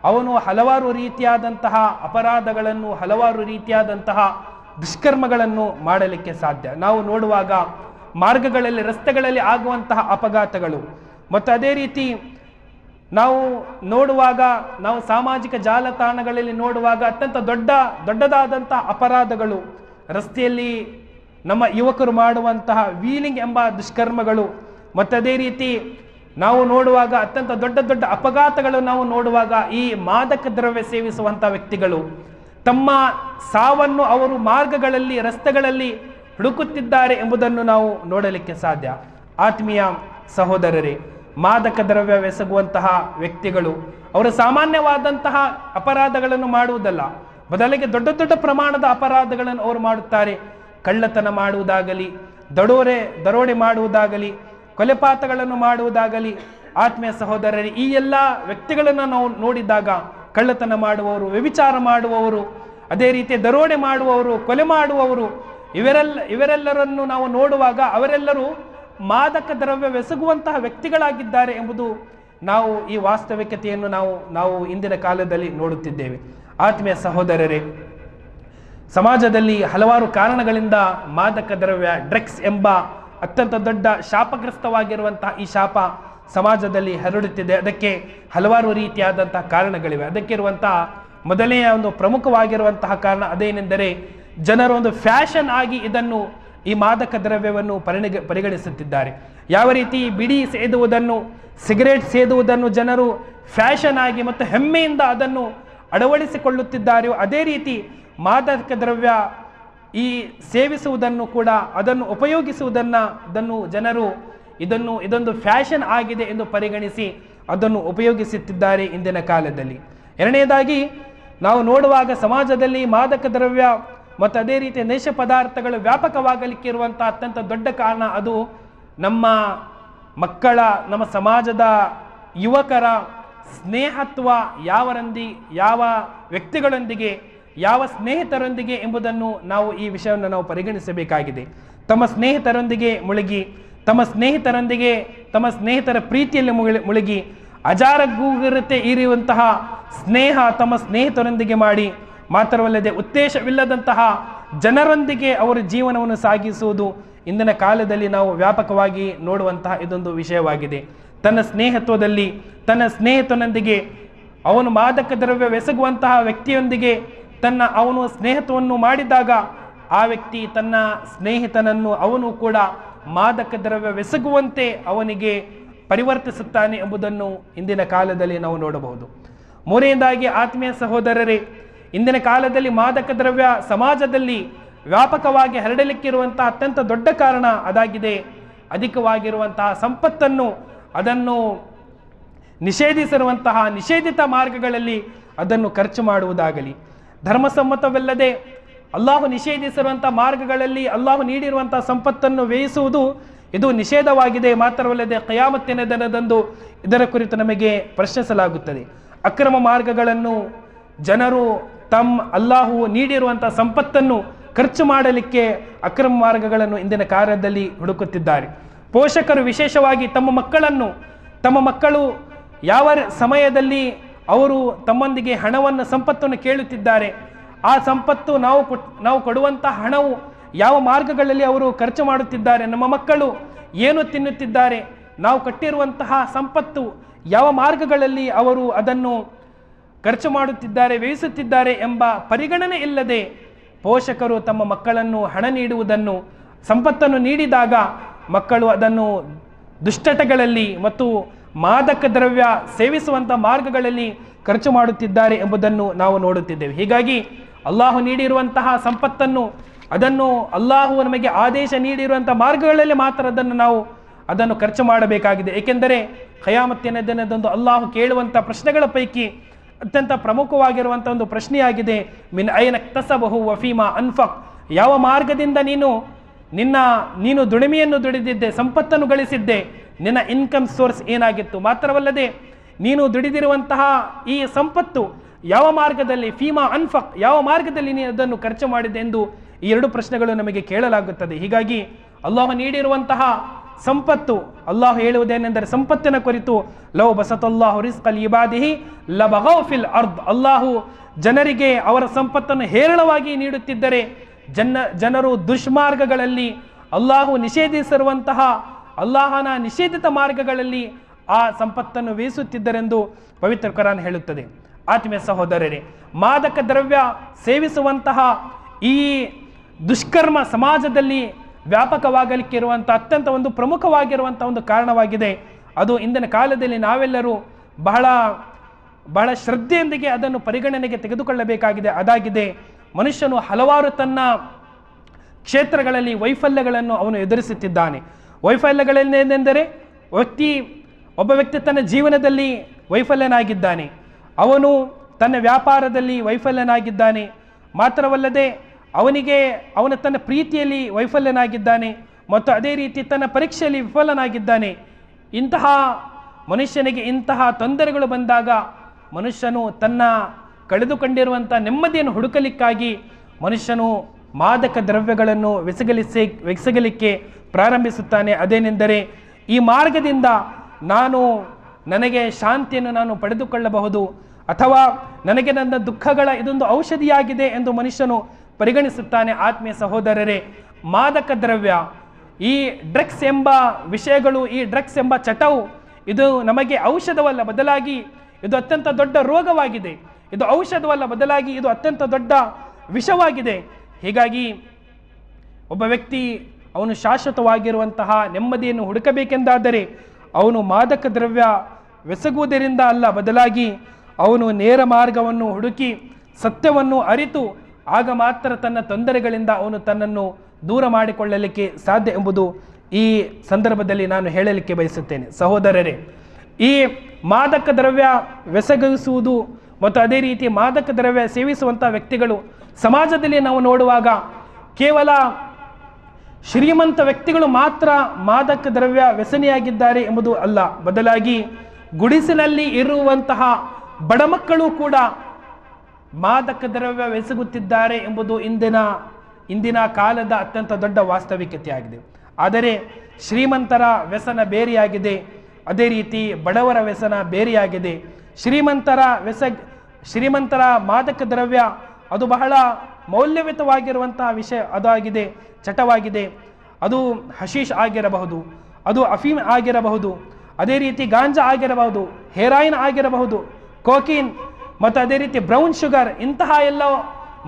ಅವನು ಹಲವಾರು ರೀತಿಯಾದಂತಹ ಅಪರಾಧಗಳನ್ನು, ಹಲವಾರು ರೀತಿಯಾದಂತಹ ದುಷ್ಕರ್ಮಗಳನ್ನು ಮಾಡಲಿಕ್ಕೆ ಸಾಧ್ಯ. ನಾವು ನೋಡುವಾಗ ಮಾರ್ಗಗಳಲ್ಲಿ, ರಸ್ತೆಗಳಲ್ಲಿ ಆಗುವಂತಹ ಅಪಘಾತಗಳು, ಮತ್ತು ಅದೇ ರೀತಿ ನಾವು ನೋಡುವಾಗ, ನಾವು ಸಾಮಾಜಿಕ ಜಾಲತಾಣಗಳಲ್ಲಿ ನೋಡುವಾಗ ಅತ್ಯಂತ ದೊಡ್ಡದಾದಂತಹ ಅಪರಾಧಗಳು, ರಸ್ತೆಯಲ್ಲಿ ನಮ್ಮ ಯುವಕರು ಮಾಡುವಂತಹ ವೀಲಿಂಗ್ ಎಂಬ ದುಷ್ಕರ್ಮಗಳು, ಮತ್ತು ಅದೇ ರೀತಿ ನಾವು ನೋಡುವಾಗ ಅತ್ಯಂತ ದೊಡ್ಡ ಅಪಘಾತಗಳು ನಾವು ನೋಡುವಾಗ ಈ ಮಾದಕ ದ್ರವ್ಯ ಸೇವಿಸುವಂಥ ವ್ಯಕ್ತಿಗಳು ತಮ್ಮ ಸಾವನ್ನು ಅವರು ಮಾರ್ಗಗಳಲ್ಲಿ, ರಸ್ತೆಗಳಲ್ಲಿ ಹುಡುಕುತ್ತಿದ್ದಾರೆ ಎಂಬುದನ್ನು ನಾವು ನೋಡಲಿಕ್ಕೆ ಸಾಧ್ಯ. ಆತ್ಮೀಯ ಸಹೋದರರೇ, ಮಾದಕ ದ್ರವ್ಯ ಬೆಸಗುವಂತಹ ವ್ಯಕ್ತಿಗಳು ಅವರು ಸಾಮಾನ್ಯವಾದಂತಹ ಅಪರಾಧಗಳನ್ನು ಮಾಡುವುದಲ್ಲ, ಬದಲಿಗೆ ದೊಡ್ಡ ಪ್ರಮಾಣದ ಅಪರಾಧಗಳನ್ನು ಅವರು ಮಾಡುತ್ತಾರೆ. ಕಳ್ಳತನ ಮಾಡುವುದಾಗಲಿ, ದರೋಡೆ ಮಾಡುವುದಾಗಲಿ, ಕೊಲೆಪಾತಗಳನ್ನು ಮಾಡುವುದಾಗಲಿ. ಆತ್ಮೀಯ ಸಹೋದರರೇ, ಈ ಎಲ್ಲ ವ್ಯಕ್ತಿಗಳನ್ನು ನಾವು ನೋಡಿದಾಗ, ಕಳ್ಳತನ ಮಾಡುವವರು, ವ್ಯಭಿಚಾರ ಮಾಡುವವರು, ಅದೇ ರೀತಿ ದರೋಡೆ ಮಾಡುವವರು, ಕೊಲೆ ಮಾಡುವವರು, ಇವರೆಲ್ಲರನ್ನು ನಾವು ನೋಡುವಾಗ ಅವರೆಲ್ಲರೂ ಮಾದಕ ದ್ರವ್ಯ ಬೆಸಗುವಂತಹ ವ್ಯಕ್ತಿಗಳಾಗಿದ್ದಾರೆ ಎಂಬುದು ನಾವು ಈ ವಾಸ್ತವಿಕತೆಯನ್ನು ನಾವು ಇಂದಿನ ಕಾಲದಲ್ಲಿ ನೋಡುತ್ತಿದ್ದೇವೆ. ಆತ್ಮೀಯ ಸಹೋದರರೇ, ಸಮಾಜದಲ್ಲಿ ಹಲವಾರು ಕಾರಣಗಳಿಂದ ಮಾದಕ ದ್ರವ್ಯ, ಡ್ರಗ್ಸ್ ಎಂಬ ಅತ್ಯಂತ ದೊಡ್ಡ ಶಾಪಗ್ರಸ್ತವಾಗಿರುವಂತಹ ಈ ಶಾಪ ಸಮಾಜದಲ್ಲಿ ಹರಡುತ್ತಿದೆ. ಅದಕ್ಕೆ ಹಲವಾರು ರೀತಿಯಾದಂತಹ ಕಾರಣಗಳಿವೆ. ಅದಕ್ಕಿರುವಂತಹ ಮೊದಲನೆಯ ಒಂದು ಪ್ರಮುಖವಾಗಿರುವಂತಹ ಕಾರಣ ಅದೇನೆಂದರೆ, ಜನರು ಒಂದು ಫ್ಯಾಷನ್ ಆಗಿ ಇದನ್ನು, ಈ ಮಾದಕ ದ್ರವ್ಯವನ್ನು ಪರಿಗಣಿಸುತ್ತಿದ್ದಾರೆ. ಯಾವ ರೀತಿ ಬಿಡಿ ಸೇದುವುದನ್ನು, ಸಿಗರೇಟ್ ಸೇದುವುದನ್ನು ಜನರು ಫ್ಯಾಷನ್ ಆಗಿ ಮತ್ತು ಹೆಮ್ಮೆಯಿಂದ ಅದನ್ನು ಅಳವಡಿಸಿಕೊಳ್ಳುತ್ತಿದ್ದಾರೆಯೋ, ಅದೇ ರೀತಿ ಮಾದಕ ದ್ರವ್ಯ ಈ ಸೇವಿಸುವುದನ್ನು ಕೂಡ, ಅದನ್ನು ಉಪಯೋಗಿಸುವುದನ್ನು ಜನರು ಇದೊಂದು ಫ್ಯಾಷನ್ ಆಗಿದೆ ಎಂದು ಪರಿಗಣಿಸಿ ಅದನ್ನು ಉಪಯೋಗಿಸುತ್ತಿದ್ದಾರೆ ಇಂದಿನ ಕಾಲದಲ್ಲಿ. ಎರಡನೇದಾಗಿ ನಾವು ನೋಡುವಾಗ ಸಮಾಜದಲ್ಲಿ ಮಾದಕ ದ್ರವ್ಯ ಮತ್ತು ಅದೇ ರೀತಿ ನಶೆ ಪದಾರ್ಥಗಳು ವ್ಯಾಪಕವಾಗಲಿಕ್ಕೆ ಇರುವಂಥ ಅತ್ಯಂತ ದೊಡ್ಡ ಕಾರಣ ಅದು ನಮ್ಮ ಮಕ್ಕಳ, ನಮ್ಮ ಸಮಾಜದ ಯುವಕರ ಸ್ನೇಹತ್ವ, ಯಾವ ವ್ಯಕ್ತಿಗಳೊಂದಿಗೆ, ಯಾವ ಸ್ನೇಹಿತರೊಂದಿಗೆ ಎಂಬುದನ್ನು ನಾವು ಈ ವಿಷಯವನ್ನು ನಾವು ಪರಿಗಣಿಸಬೇಕಾಗಿದೆ. ತಮ್ಮ ಸ್ನೇಹಿತರೊಂದಿಗೆ ಮುಳುಗಿ, ತಮ್ಮ ಸ್ನೇಹಿತರ ಪ್ರೀತಿಯಲ್ಲಿ ಮುಳುಗಿ, ಅಜಾಗರೂಕತೆ ಇರುವಂತಹ ಸ್ನೇಹ ತಮ್ಮ ಸ್ನೇಹಿತರೊಂದಿಗೆ ಮಾಡಿ, ಮಾತ್ರವಲ್ಲದೆ ಉದ್ದೇಶವಿಲ್ಲದಂತಹ ಜನರೊಂದಿಗೆ ಅವರ ಜೀವನವನ್ನು ಸಾಗಿಸುವುದು ಇಂದಿನ ಕಾಲದಲ್ಲಿ ನಾವು ವ್ಯಾಪಕವಾಗಿ ನೋಡುವಂತಹ ಇದೊಂದು ವಿಷಯವಾಗಿದೆ. ತನ್ನ ಸ್ನೇಹಿತ್ವದಲ್ಲಿ, ತನ್ನ ಸ್ನೇಹಿತನೊಂದಿಗೆ, ಅವನು ಮಾದಕ ದ್ರವ್ಯ ಬೆಸಗುವಂತಹ ವ್ಯಕ್ತಿಯೊಂದಿಗೆ ಅವನು ಸ್ನೇಹಿತವನ್ನು ಮಾಡಿದಾಗ ಆ ವ್ಯಕ್ತಿ ತನ್ನ ಸ್ನೇಹಿತನನ್ನು ಅವನು ಕೂಡ ಮಾದಕ ದ್ರವ್ಯ ಬೆಸಗುವಂತೆ ಅವನಿಗೆ ಪರಿವರ್ತಿಸುತ್ತಾನೆ ಎಂಬುದನ್ನು ಇಂದಿನ ಕಾಲದಲ್ಲಿ ನಾವು ನೋಡಬಹುದು. ಮೂರನೇದಾಗಿ ಆತ್ಮೀಯ ಸಹೋದರರೇ, ಇಂದಿನ ಕಾಲದಲ್ಲಿ ಮಾದಕ ದ್ರವ್ಯ ಸಮಾಜದಲ್ಲಿ ವ್ಯಾಪಕವಾಗಿ ಹರಡಲಿಕ್ಕಿರುವಂತಹ ಅತ್ಯಂತ ದೊಡ್ಡ ಕಾರಣ ಅದಾಗಿದೆ. ಅಧಿಕವಾಗಿರುವಂತಹ ಸಂಪತ್ತನ್ನು ಅದನ್ನು ನಿಷೇಧಿಸಿರುವಂತಹ ನಿಷೇಧಿತ ಮಾರ್ಗಗಳಲ್ಲಿ ಅದನ್ನು ಖರ್ಚು ಮಾಡುವುದಾಗಲಿ, ಧರ್ಮಸಮ್ಮತವಲ್ಲದೆ ಅಲ್ಲಾಹು ನಿಷೇಧಿಸಿರುವಂಥ ಮಾರ್ಗಗಳಲ್ಲಿ ಅಲ್ಲಾಹು ನೀಡಿರುವಂಥ ಸಂಪತ್ತನ್ನು ವ್ಯಯಿಸುವುದು ಇದು ನಿಷೇಧವಾಗಿದೆ. ಮಾತ್ರವಲ್ಲದೆ ಕಿಯಾಮತ್ತಿನ ದಿನದಂದು ಇದರ ಕುರಿತು ನಮಗೆ ಪ್ರಶ್ನಿಸಲಾಗುತ್ತದೆ. ಅಕ್ರಮ ಮಾರ್ಗಗಳನ್ನು ಜನರು ಅಲ್ಲಾಹು ನೀಡಿರುವಂಥ ಸಂಪತ್ತನ್ನು ಖರ್ಚು ಮಾಡಲಿಕ್ಕೆ ಅಕ್ರಮ ಮಾರ್ಗಗಳನ್ನು ಇಂದಿನ ಕಾರ್ಯದಲ್ಲಿ ಹುಡುಕುತ್ತಿದ್ದಾರೆ. ಪೋಷಕರು ವಿಶೇಷವಾಗಿ ತಮ್ಮ ಮಕ್ಕಳು ಯಾವ ಸಮಯದಲ್ಲಿ ಅವರು ತಮ್ಮೊಂದಿಗೆ ಸಂಪತ್ತನ್ನು ಕೇಳುತ್ತಿದ್ದಾರೆ, ಆ ಸಂಪತ್ತು ನಾವು ಕೊಡುವಂಥ ಹಣವು ಯಾವ ಮಾರ್ಗಗಳಲ್ಲಿ ಅವರು ಖರ್ಚು ಮಾಡುತ್ತಿದ್ದಾರೆ, ನಮ್ಮ ಮಕ್ಕಳು ಏನು ತಿನ್ನುತ್ತಿದ್ದಾರೆ, ನಾವು ಕಟ್ಟಿರುವಂತಹ ಸಂಪತ್ತು ಯಾವ ಮಾರ್ಗಗಳಲ್ಲಿ ಅವರು ಅದನ್ನು ಖರ್ಚು ಮಾಡುತ್ತಿದ್ದಾರೆ, ವ್ಯಯಿಸುತ್ತಿದ್ದಾರೆ ಎಂಬ ಪರಿಗಣನೆ ಇಲ್ಲದೆ ಪೋಷಕರು ತಮ್ಮ ಮಕ್ಕಳನ್ನು ಹಣ ನೀಡುವುದನ್ನು, ಸಂಪತ್ತನ್ನು ನೀಡಿದಾಗ ಮಕ್ಕಳು ಅದನ್ನು ದುಶ್ಚಟಗಳಲ್ಲಿ ಮತ್ತು ಮಾದಕ ದ್ರವ್ಯ ಸೇವಿಸುವಂಥ ಮಾರ್ಗಗಳಲ್ಲಿ ಖರ್ಚು ಮಾಡುತ್ತಿದ್ದಾರೆ ಎಂಬುದನ್ನು ನಾವು ನೋಡುತ್ತಿದ್ದೇವೆ. ಹೀಗಾಗಿ ಅಲ್ಲಾಹು ನೀಡಿರುವಂತಹ ಸಂಪತ್ತನ್ನು, ಅದನ್ನು ಅಲ್ಲಾಹು ನಮಗೆ ಆದೇಶ ನೀಡಿರುವಂಥ ಮಾರ್ಗಗಳಲ್ಲಿ ಮಾತ್ರ ಅದನ್ನು ಖರ್ಚು ಮಾಡಬೇಕಾಗಿದೆ. ಏಕೆಂದರೆ ಖಯಾಮತ್ತಿನ ದಿನದಂದು ಅಲ್ಲಾಹು ಕೇಳುವಂಥ ಪ್ರಶ್ನೆಗಳ ಪೈಕಿ ಅತ್ಯಂತ ಪ್ರಮುಖವಾಗಿರುವಂಥ ಒಂದು ಪ್ರಶ್ನೆಯಾಗಿದೆ, ಮಿನ್ ಐನ ಇಕ್ತಸಬಹು ವಫೀಮಾ ಅನ್ಫಕ್, ಯಾವ ಮಾರ್ಗದಿಂದ ನೀನು ದುಡಿಮೆಯನ್ನು ದುಡಿದಿದ್ದೆ, ಸಂಪತ್ತನ್ನು ಗಳಿಸಿದ್ದೆ, ನಿನ್ನ ಇನ್ಕಮ್ ಸೋರ್ಸ್ ಏನಾಗಿತ್ತು. ಮಾತ್ರವಲ್ಲದೆ ನೀನು ದುಡಿದಿರುವಂತಹ ಈ ಸಂಪತ್ತು ಯಾವ ಮಾರ್ಗದಲ್ಲಿ, ಫೀಮಾ ಅನ್ಫಕ್, ಯಾವ ಮಾರ್ಗದಲ್ಲಿ ನೀನು ಅದನ್ನು ಖರ್ಚು ಮಾಡಿದೆ ಎಂದು ಈ ಎರಡು ಪ್ರಶ್ನೆಗಳು ನಮಗೆ ಕೇಳಲಾಗುತ್ತದೆ. ಹೀಗಾಗಿ ಅಲ್ಲಾಹು ನೀಡಿರುವಂತಹ ಸಂಪತ್ತು, ಅಲ್ಲಾಹು ಹೇಳುವುದೇನೆಂದರೆ ಸಂಪತ್ತಿನ ಕುರಿತು, ಲವ್ ಬಸತಲ್ಲಾಹು ರಿಸ್ಕಲ್ ಇಬಾದಿಹಿ ಲಬಗೌ ಫಿಲ್ ಅರ್ದ್, ಅಲ್ಲಾಹು ಜನರಿಗೆ ಅವರ ಸಂಪತ್ತನ್ನು ಹೇರಳವಾಗಿ ನೀಡುತ್ತಿದ್ದರೆ ಜನರು ದುಷ್ಮಾರ್ಗಗಳಲ್ಲಿ, ಅಲ್ಲಾಹು ನಿಷೇಧಿಸಿರುವಂತಹ ಅಲ್ಲಾಹನ ನಿಷೇಧಿತ ಮಾರ್ಗಗಳಲ್ಲಿ ಆ ಸಂಪತ್ತನ್ನು ವಹಿಸುತ್ತಿದ್ದರೆಂದು ಪವಿತ್ರ ಕುರಾನ್ ಹೇಳುತ್ತದೆ. ಆತ್ಮೀಯ ಸಹೋದರರೇ, ಮಾದಕ ದ್ರವ್ಯ ಸೇವಿಸುವಂತಹ ಈ ದುಷ್ಕರ್ಮ ಸಮಾಜದಲ್ಲಿ ವ್ಯಾಪಕವಾಗಲಿಕ್ಕೆ ಇರುವಂಥ ಅತ್ಯಂತ ಒಂದು ಪ್ರಮುಖವಾಗಿರುವಂಥ ಒಂದು ಕಾರಣವಾಗಿದೆ. ಅದು ಇಂದಿನ ಕಾಲದಲ್ಲಿ ನಾವೆಲ್ಲರೂ ಬಹಳ ಶ್ರದ್ಧೆಯೊಂದಿಗೆ ಅದನ್ನು ಪರಿಗಣನೆಗೆ ತೆಗೆದುಕೊಳ್ಳಬೇಕಾಗಿದೆ. ಅದಾಗಿದೆ, ಮನುಷ್ಯನು ಹಲವಾರು ತನ್ನ ಕ್ಷೇತ್ರಗಳಲ್ಲಿ ವೈಫಲ್ಯಗಳನ್ನು ಅವನು ಎದುರಿಸುತ್ತಿದ್ದಾನೆ. ವೈಫಲ್ಯಗಳೇನೆಂದರೆ ಒಬ್ಬ ವ್ಯಕ್ತಿ ತನ್ನ ಜೀವನದಲ್ಲಿ ವೈಫಲ್ಯನಾಗಿದ್ದಾನೆ, ಅವನು ತನ್ನ ವ್ಯಾಪಾರದಲ್ಲಿ ವೈಫಲ್ಯನಾಗಿದ್ದಾನೆ, ಮಾತ್ರವಲ್ಲದೆ ಅವನು ತನ್ನ ಪ್ರೀತಿಯಲ್ಲಿ ವೈಫಲ್ಯನಾಗಿದ್ದಾನೆ ಮತ್ತು ಅದೇ ರೀತಿ ತನ್ನ ಪರೀಕ್ಷೆಯಲ್ಲಿ ವಿಫಲನಾಗಿದ್ದಾನೆ. ಇಂತಹ ಮನುಷ್ಯನಿಗೆ ಇಂತಹ ತೊಂದರೆಗಳು ಬಂದಾಗ ಮನುಷ್ಯನು ತನ್ನ ಕಳೆದುಕೊಂಡಿರುವಂಥ ನೆಮ್ಮದಿಯನ್ನು ಹುಡುಕಲಿಕ್ಕಾಗಿ ಮನುಷ್ಯನು ಮಾದಕ ದ್ರವ್ಯಗಳನ್ನು ಎಸಗಲಿಕ್ಕೆ ಪ್ರಾರಂಭಿಸುತ್ತಾನೆ. ಅದೇನೆಂದರೆ, ಈ ಮಾರ್ಗದಿಂದ ನನಗೆ ಶಾಂತಿಯನ್ನು ನಾನು ಪಡೆದುಕೊಳ್ಳಬಹುದು, ಅಥವಾ ನನಗೆ ನನ್ನ ದುಃಖಗಳ ಇದೊಂದು ಔಷಧಿಯಾಗಿದೆ ಎಂದು ಮನುಷ್ಯನು ಪರಿಗಣಿಸುತ್ತಾನೆ. ಆತ್ಮೀಯ ಸಹೋದರರೇ, ಮಾದಕ ದ್ರವ್ಯ, ಈ ಡ್ರಗ್ಸ್ ಎಂಬ ವಿಷಯಗಳು, ಈ ಡ್ರಗ್ಸ್ ಎಂಬ ಚಟವು ಇದು ನಮಗೆ ಔಷಧವಲ್ಲ, ಬದಲಾಗಿ ಇದು ಅತ್ಯಂತ ದೊಡ್ಡ ರೋಗವಾಗಿದೆ. ಇದು ಔಷಧವಲ್ಲ, ಬದಲಾಗಿ ಇದು ಅತ್ಯಂತ ದೊಡ್ಡ ವಿಷವಾಗಿದೆ. ಹೀಗಾಗಿ ಒಬ್ಬ ವ್ಯಕ್ತಿ ಅವನು ಶಾಶ್ವತವಾಗಿರುವಂತಹ ನೆಮ್ಮದಿಯನ್ನು ಹುಡುಕಬೇಕೆಂದಾದರೆ ಅವನು ಮಾದಕ ದ್ರವ್ಯ ಎಸಗುವುದರಿಂದ ಅಲ್ಲ, ಬದಲಾಗಿ ಅವನು ನೇರ ಮಾರ್ಗವನ್ನು ಹುಡುಕಿ ಸತ್ಯವನ್ನು ಅರಿತು ಆಗ ಮಾತ್ರ ತನ್ನ ತೊಂದರೆಗಳಿಂದ ಅವನು ತನ್ನನ್ನು ದೂರ ಮಾಡಿಕೊಳ್ಳಲಿಕ್ಕೆ ಸಾಧ್ಯ ಎಂಬುದು ಈ ಸಂದರ್ಭದಲ್ಲಿ ನಾನು ಹೇಳಲಿಕ್ಕೆ ಬಯಸುತ್ತೇನೆ. ಸಹೋದರರೇ, ಈ ಮಾದಕ ದ್ರವ್ಯ ಎಸಗಿಸುವುದು ಮತ್ತು ಅದೇ ರೀತಿ ಮಾದಕ ದ್ರವ್ಯ ಸೇವಿಸುವಂಥ ವ್ಯಕ್ತಿಗಳು ಸಮಾಜದಲ್ಲಿ ನಾವು ನೋಡುವಾಗ ಕೇವಲ ಶ್ರೀಮಂತ ವ್ಯಕ್ತಿಗಳು ಮಾತ್ರ ಮಾದಕ ದ್ರವ್ಯ ವ್ಯಸನಿಯಾಗಿದ್ದಾರೆ ಎಂಬುದು ಅಲ್ಲ, ಬದಲಾಗಿ ಗುಡಿಸಿನಲ್ಲಿ ಇರುವಂತಹ ಬಡ ಮಕ್ಕಳು ಕೂಡ ಮಾದಕ ದ್ರವ್ಯ ಎಸಗುತ್ತಿದ್ದಾರೆ ಎಂಬುದು ಇಂದಿನ ಕಾಲದ ಅತ್ಯಂತ ದೊಡ್ಡ ವಾಸ್ತವಿಕತೆಯಾಗಿದೆ. ಆದರೆ ಶ್ರೀಮಂತರ ವ್ಯಸನ ಬೇರೆಯಾಗಿದೆ, ಅದೇ ರೀತಿ ಬಡವರ ವ್ಯಸನ ಬೇರೆಯಾಗಿದೆ. ಶ್ರೀಮಂತರ ಮಾದಕ ದ್ರವ್ಯ ಅದು ಬಹಳ ಮೌಲ್ಯಯುತವಾಗಿರುವಂತಹ ವಿಷಯ ಅದಾಗಿದೆ, ಚಟವಾಗಿದೆ. ಅದು ಹಶೀಶ್ ಆಗಿರಬಹುದು, ಅದು ಅಫೀಮ್ ಆಗಿರಬಹುದು, ಅದೇ ರೀತಿ ಗಾಂಜಾ ಆಗಿರಬಹುದು, ಹೆರಾಯಿನ್ ಆಗಿರಬಹುದು, ಕೋಕೀನ್ ಮತ್ತು ಅದೇ ರೀತಿ ಬ್ರೌನ್ ಶುಗರ್, ಇಂತಹ ಎಲ್ಲ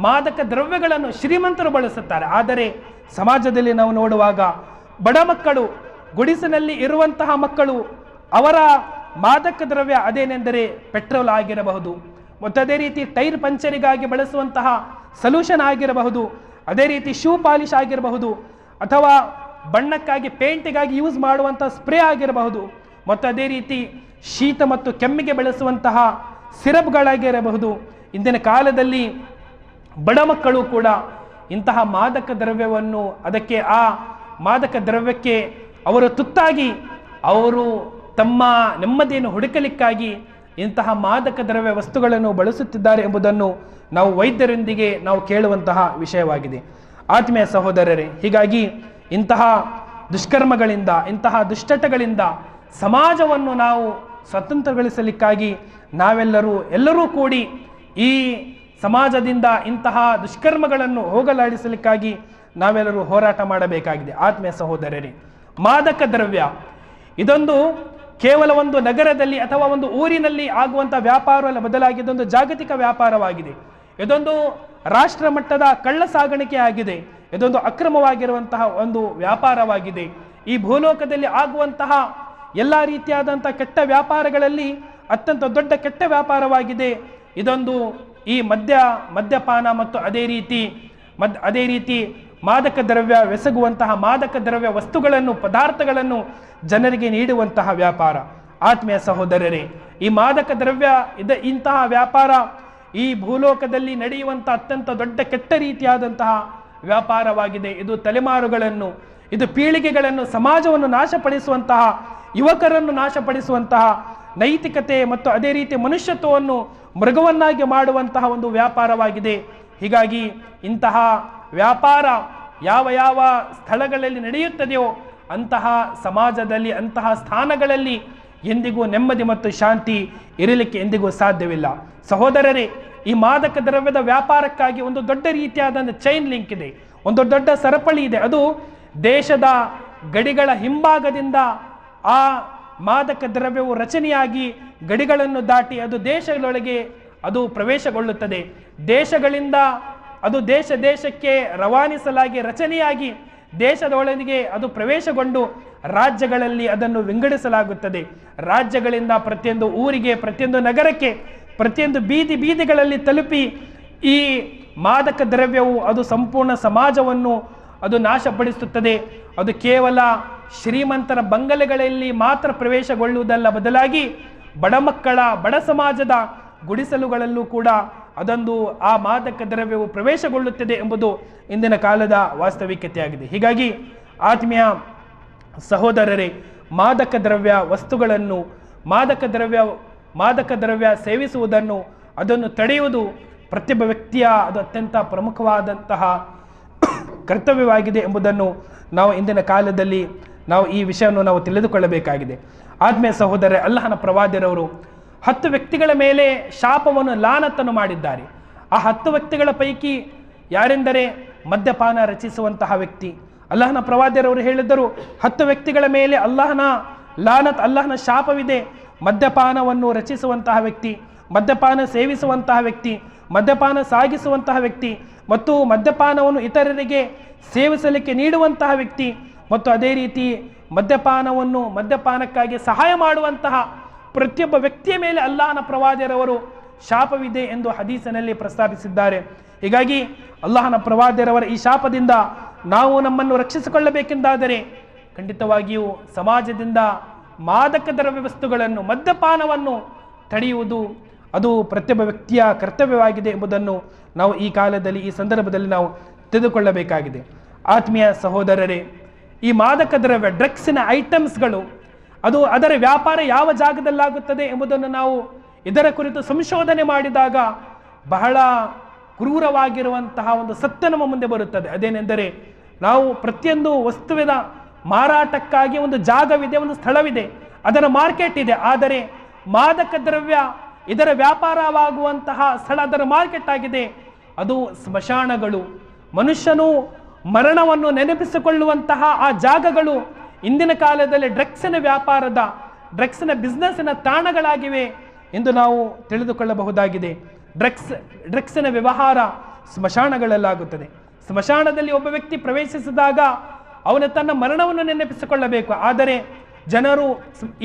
ಮಾದಕ ದ್ರವ್ಯಗಳನ್ನು ಶ್ರೀಮಂತರು ಬಳಸುತ್ತಾರೆ. ಆದರೆ ಸಮಾಜದಲ್ಲಿ ನಾವು ನೋಡುವಾಗ ಬಡ ಮಕ್ಕಳು, ಗುಡಿಸಿನಲ್ಲಿ ಇರುವಂತಹ ಮಕ್ಕಳು, ಅವರ ಮಾದಕ ದ್ರವ್ಯ ಅದೇನೆಂದರೆ ಪೆಟ್ರೋಲ್ ಆಗಿರಬಹುದು ಮತ್ತು ಅದೇ ರೀತಿ ಟೈರ್ ಪಂಚರಿಗಾಗಿ ಬಳಸುವಂತಹ ಸೊಲ್ಯೂಷನ್ ಆಗಿರಬಹುದು, ಅದೇ ರೀತಿ ಶೂ ಪಾಲಿಶ್ ಆಗಿರಬಹುದು, ಅಥವಾ ಬಣ್ಣಕ್ಕಾಗಿ ಪೇಂಟಿಗಾಗಿ ಯೂಸ್ ಮಾಡುವಂತಹ ಸ್ಪ್ರೇ ಆಗಿರಬಹುದು, ಮತ್ತು ಅದೇ ರೀತಿ ಶೀತ ಮತ್ತು ಕೆಮ್ಮಿಗೆ ಬಳಸುವಂತಹ ಸಿರಪ್ಗಳಾಗಿರಬಹುದು. ಇಂದಿನ ಕಾಲದಲ್ಲಿ ಬಡ ಮಕ್ಕಳು ಕೂಡ ಇಂತಹ ಮಾದಕ ದ್ರವ್ಯವನ್ನು ಆ ಮಾದಕ ದ್ರವ್ಯಕ್ಕೆ ಅವರು ತುತ್ತಾಗಿ ಅವರು ತಮ್ಮ ನೆಮ್ಮದಿಯನ್ನು ಹುಡುಕಲಿಕ್ಕಾಗಿ ಇಂತಹ ಮಾದಕ ದ್ರವ್ಯ ವಸ್ತುಗಳನ್ನು ಬಳಸುತ್ತಿದ್ದಾರೆ ಎಂಬುದನ್ನು ನಾವು ವೈದ್ಯರೊಂದಿಗೆ ನಾವು ಕೇಳುವಂತಹ ವಿಷಯವಾಗಿದೆ. ಆತ್ಮೀಯ ಸಹೋದರರೇ, ಹೀಗಾಗಿ ಇಂತಹ ದುಷ್ಕರ್ಮಗಳಿಂದ, ಇಂತಹ ದುಶ್ಚಟಗಳಿಂದ ಸಮಾಜವನ್ನು ನಾವು ಸ್ವತಂತ್ರಗೊಳಿಸಲಿಕ್ಕಾಗಿ ಎಲ್ಲರೂ ಕೂಡಿ ಈ ಸಮಾಜದಿಂದ ಇಂತಹ ದುಷ್ಕರ್ಮಗಳನ್ನು ಹೋಗಲಾಡಿಸಲಿಕ್ಕಾಗಿ ನಾವೆಲ್ಲರೂ ಹೋರಾಟ ಮಾಡಬೇಕಾಗಿದೆ. ಆತ್ಮೀಯ ಸಹೋದರರೇ, ಮಾದಕ ದ್ರವ್ಯ ಇದೊಂದು ಕೇವಲ ಒಂದು ನಗರದಲ್ಲಿ ಅಥವಾ ಒಂದು ಊರಿನಲ್ಲಿ ಆಗುವಂಥ ವ್ಯಾಪಾರವಲ್ಲ, ಬದಲಾಗಿ ಇದೊಂದು ಜಾಗತಿಕ ವ್ಯಾಪಾರವಾಗಿದೆ. ಇದೊಂದು ರಾಷ್ಟ್ರ ಮಟ್ಟದ ಕಳ್ಳ ಸಾಗಾಣಿಕೆ ಆಗಿದೆ. ಇದೊಂದು ಅಕ್ರಮವಾಗಿರುವಂತಹ ಒಂದು ವ್ಯಾಪಾರವಾಗಿದೆ. ಈ ಭೂಲೋಕದಲ್ಲಿ ಆಗುವಂತಹ ಎಲ್ಲ ರೀತಿಯಾದಂಥ ಕೆಟ್ಟ ವ್ಯಾಪಾರಗಳಲ್ಲಿ ಅತ್ಯಂತ ದೊಡ್ಡ ಕೆಟ್ಟ ವ್ಯಾಪಾರವಾಗಿದೆ ಇದೊಂದು. ಈ ಮದ್ಯಪಾನ ಮತ್ತು ಅದೇ ರೀತಿ ಮಾದಕ ದ್ರವ್ಯ ಎಸಗುವಂತಹ ಮಾದಕ ದ್ರವ್ಯ ವಸ್ತುಗಳನ್ನು ಪದಾರ್ಥಗಳನ್ನು ಜನರಿಗೆ ನೀಡುವಂತಹ ವ್ಯಾಪಾರ. ಆತ್ಮೀಯ ಸಹೋದರರೇ, ಈ ಮಾದಕ ದ್ರವ್ಯ ಇಂತಹ ವ್ಯಾಪಾರ ಈ ಭೂಲೋಕದಲ್ಲಿ ನಡೆಯುವಂಥ ಅತ್ಯಂತ ದೊಡ್ಡ ಕೆಟ್ಟ ರೀತಿಯಾದಂತಹ ವ್ಯಾಪಾರವಾಗಿದೆ. ಇದು ತಲೆಮಾರುಗಳನ್ನು, ಇದು ಪೀಳಿಗೆಗಳನ್ನು, ಸಮಾಜವನ್ನು ನಾಶಪಡಿಸುವಂತಹ, ಯುವಕರನ್ನು ನಾಶಪಡಿಸುವಂತಹ, ನೈತಿಕತೆ ಮತ್ತು ಅದೇ ರೀತಿ ಮನುಷ್ಯತ್ವವನ್ನು ಮೃಗವನ್ನಾಗಿ ಮಾಡುವಂತಹ ಒಂದು ವ್ಯಾಪಾರವಾಗಿದೆ. ಹೀಗಾಗಿ ಇಂತಹ ವ್ಯಾಪಾರ ಯಾವ ಯಾವ ಸ್ಥಳಗಳಲ್ಲಿ ನಡೆಯುತ್ತದೆಯೋ ಅಂತಹ ಸಮಾಜದಲ್ಲಿ, ಅಂತಹ ಸ್ಥಾನಗಳಲ್ಲಿ ಎಂದಿಗೂ ನೆಮ್ಮದಿ ಮತ್ತು ಶಾಂತಿ ಇರಲಿಕ್ಕೆ ಎಂದಿಗೂ ಸಾಧ್ಯವಿಲ್ಲ. ಸಹೋದರರೇ, ಈ ಮಾದಕ ದ್ರವ್ಯದ ವ್ಯಾಪಾರಕ್ಕಾಗಿ ಒಂದು ದೊಡ್ಡ ರೀತಿಯಾದ ಚೈನ್ ಲಿಂಕ್ ಇದೆ, ಒಂದು ದೊಡ್ಡ ಸರಪಳಿ ಇದೆ. ಅದು ದೇಶದ ಗಡಿಗಳ ಹಿಂಭಾಗದಿಂದ ಆ ಮಾದಕ ದ್ರವ್ಯವು ರಚನೆಯಾಗಿ ಗಡಿಗಳನ್ನು ದಾಟಿ ಅದು ದೇಶಗಳೊಳಗೆ ಅದು ಪ್ರವೇಶಗೊಳ್ಳುತ್ತದೆ. ದೇಶಗಳಿಂದ ಅದು ದೇಶಕ್ಕೆ ರವಾನಿಸಲಾಗಿ ರಚನೆಯಾಗಿ ದೇಶದೊಳಗೆ ಅದು ಪ್ರವೇಶಗೊಂಡು ರಾಜ್ಯಗಳಲ್ಲಿ ಅದನ್ನು ವಿಂಗಡಿಸಲಾಗುತ್ತದೆ. ರಾಜ್ಯಗಳಿಂದ ಪ್ರತಿಯೊಂದು ಊರಿಗೆ, ಪ್ರತಿಯೊಂದು ನಗರಕ್ಕೆ, ಪ್ರತಿಯೊಂದು ಬೀದಿಗಳಲ್ಲಿ ತಲುಪಿ ಈ ಮಾದಕ ದ್ರವ್ಯವು ಅದು ಸಂಪೂರ್ಣ ಸಮಾಜವನ್ನು ಅದು ನಾಶಪಡಿಸುತ್ತದೆ. ಅದು ಕೇವಲ ಶ್ರೀಮಂತರ ಬಂಗಲೆಗಳಲ್ಲಿ ಮಾತ್ರ ಪ್ರವೇಶಗೊಳ್ಳುವುದಲ್ಲ, ಬದಲಾಗಿ ಬಡ ಮಕ್ಕಳ, ಬಡ ಸಮಾಜದ ಗುಡಿಸಲುಗಳಲ್ಲೂ ಕೂಡ ಅದೊಂದು ಆ ಮಾದಕ ದ್ರವ್ಯವು ಪ್ರವೇಶಗೊಳ್ಳುತ್ತದೆ ಎಂಬುದು ಇಂದಿನ ಕಾಲದ ವಾಸ್ತವಿಕತೆಯಾಗಿದೆ. ಹೀಗಾಗಿ ಆತ್ಮೀಯ ಸಹೋದರರೇ, ಮಾದಕ ದ್ರವ್ಯ ವಸ್ತುಗಳನ್ನು, ಮಾದಕ ದ್ರವ್ಯ ಸೇವಿಸುವುದನ್ನು, ಅದನ್ನು ತಡೆಯುವುದು ಪ್ರತಿಯೊಬ್ಬ ವ್ಯಕ್ತಿಯ ಅದು ಅತ್ಯಂತ ಪ್ರಮುಖವಾದಂತಹ ಕರ್ತವ್ಯವಾಗಿದೆ ಎಂಬುದನ್ನು ನಾವು ಇಂದಿನ ಕಾಲದಲ್ಲಿ ನಾವು ಈ ವಿಷಯವನ್ನು ನಾವು ತಿಳಿದುಕೊಳ್ಳಬೇಕಾಗಿದೆ. ಆತ್ಮೀಯ ಸಹೋದರರೇ, ಅಲ್ಲಾಹನ ಪ್ರವಾದಿಯರವರು 10 ವ್ಯಕ್ತಿಗಳ ಮೇಲೆ ಶಾಪವನ್ನು, ಲಾನತನ್ನು ಮಾಡಿದ್ದಾರೆ. ಆ 10 ವ್ಯಕ್ತಿಗಳ ಪೈಕಿ ಯಾರೆಂದರೆ ಮದ್ಯಪಾನ ರಚಿಸುವಂತಹ ವ್ಯಕ್ತಿ. ಅಲ್ಲಾಹನ ಪ್ರವಾದಿಯರವರು ಹೇಳಿದ್ದರು, 10 ವ್ಯಕ್ತಿಗಳ ಮೇಲೆ ಅಲ್ಲಾಹನ ಲಾನತ್, ಅಲ್ಲಾಹನ ಶಾಪವಿದೆ. ಮದ್ಯಪಾನವನ್ನು ರಚಿಸುವಂತಹ ವ್ಯಕ್ತಿ, ಮದ್ಯಪಾನ ಸೇವಿಸುವಂತಹ ವ್ಯಕ್ತಿ, ಮದ್ಯಪಾನ ಸಾಗಿಸುವಂತಹ ವ್ಯಕ್ತಿ ಮತ್ತು ಮದ್ಯಪಾನವನ್ನು ಇತರರಿಗೆ ಸೇವಿಸಲಿಕ್ಕೆ ನೀಡುವಂತಹ ವ್ಯಕ್ತಿ ಮತ್ತು ಅದೇ ರೀತಿ ಮದ್ಯಪಾನಕ್ಕಾಗಿ ಸಹಾಯ ಮಾಡುವಂತಹ ಪ್ರತಿಯೊಬ್ಬ ವ್ಯಕ್ತಿಯ ಮೇಲೆ ಅಲ್ಲಾಹನ ಪ್ರವಾದಿಯರವರು ಶಾಪವಿದೆ ಎಂದು ಹದೀಸಿನಲ್ಲಿ ಪ್ರಸ್ತಾಪಿಸಿದ್ದಾರೆ. ಹೀಗಾಗಿ ಅಲ್ಲಾಹನ ಪ್ರವಾದಿಯರವರ ಈ ಶಾಪದಿಂದ ನಾವು ನಮ್ಮನ್ನು ರಕ್ಷಿಸಿಕೊಳ್ಳಬೇಕೆಂದಾದರೆ ಖಂಡಿತವಾಗಿಯೂ ಸಮಾಜದಿಂದ ಮಾದಕ ದ್ರವ್ಯ ವಸ್ತುಗಳನ್ನು, ಮದ್ಯಪಾನವನ್ನು ತಡೆಯುವುದು ಅದು ಪ್ರತಿಯೊಬ್ಬ ವ್ಯಕ್ತಿಯ ಕರ್ತವ್ಯವಾಗಿದೆ ಎಂಬುದನ್ನು ನಾವು ಈ ಕಾಲದಲ್ಲಿ, ಈ ಸಂದರ್ಭದಲ್ಲಿ ನಾವು ತಿಳಿದುಕೊಳ್ಳಬೇಕಾಗಿದೆ. ಆತ್ಮೀಯ ಸಹೋದರರೇ, ಈ ಮಾದಕ ದ್ರವ್ಯ, ಡ್ರಗ್ಸಿನ ಐಟಮ್ಸ್ಗಳು ಅದು ಅದರ ವ್ಯಾಪಾರ ಯಾವ ಜಾಗದಲ್ಲಾಗುತ್ತದೆ ಎಂಬುದನ್ನು ನಾವು ಇದರ ಕುರಿತು ಸಂಶೋಧನೆ ಮಾಡಿದಾಗ ಬಹಳ ಕ್ರೂರವಾಗಿರುವಂತಹ ಒಂದು ಸತ್ಯ ನಮ್ಮ ಮುಂದೆ ಬರುತ್ತದೆ. ಅದೇನೆಂದರೆ, ನಾವು ಪ್ರತಿಯೊಂದು ವಸ್ತುವಿನ ಮಾರಾಟಕ್ಕಾಗಿ ಒಂದು ಜಾಗವಿದೆ, ಒಂದು ಸ್ಥಳವಿದೆ, ಅದರ ಮಾರ್ಕೆಟ್ ಇದೆ. ಆದರೆ ಮಾದಕ ದ್ರವ್ಯ ಇದರ ವ್ಯಾಪಾರವಾಗುವಂತಹ ಸ್ಥಳ, ಅದರ ಮಾರ್ಕೆಟ್ ಆಗಿದೆ, ಅದು ಸ್ಮಶಾನಗಳು. ಮನುಷ್ಯನು ಮರಣವನ್ನು ನೆನಪಿಸಿಕೊಳ್ಳುವಂತಹ ಆ ಜಾಗಗಳು ಇಂದಿನ ಕಾಲದಲ್ಲಿ ಡ್ರಗ್ಸಿನ ವ್ಯಾಪಾರದ, ಡ್ರಗ್ಸಿನ ಬಿಸ್ನೆಸ್ಸಿನ ತಾಣಗಳಾಗಿವೆ ಎಂದು ನಾವು ತಿಳಿದುಕೊಳ್ಳಬಹುದಾಗಿದೆ. ಡ್ರಗ್ಸಿನ ವ್ಯವಹಾರ ಸ್ಮಶಾನಗಳಲ್ಲಾಗುತ್ತದೆ. ಸ್ಮಶಾನದಲ್ಲಿ ಒಬ್ಬ ವ್ಯಕ್ತಿ ಪ್ರವೇಶಿಸಿದಾಗ ಅವನು ತನ್ನ ಮರಣವನ್ನು ನೆನಪಿಸಿಕೊಳ್ಳಬೇಕು. ಆದರೆ ಜನರು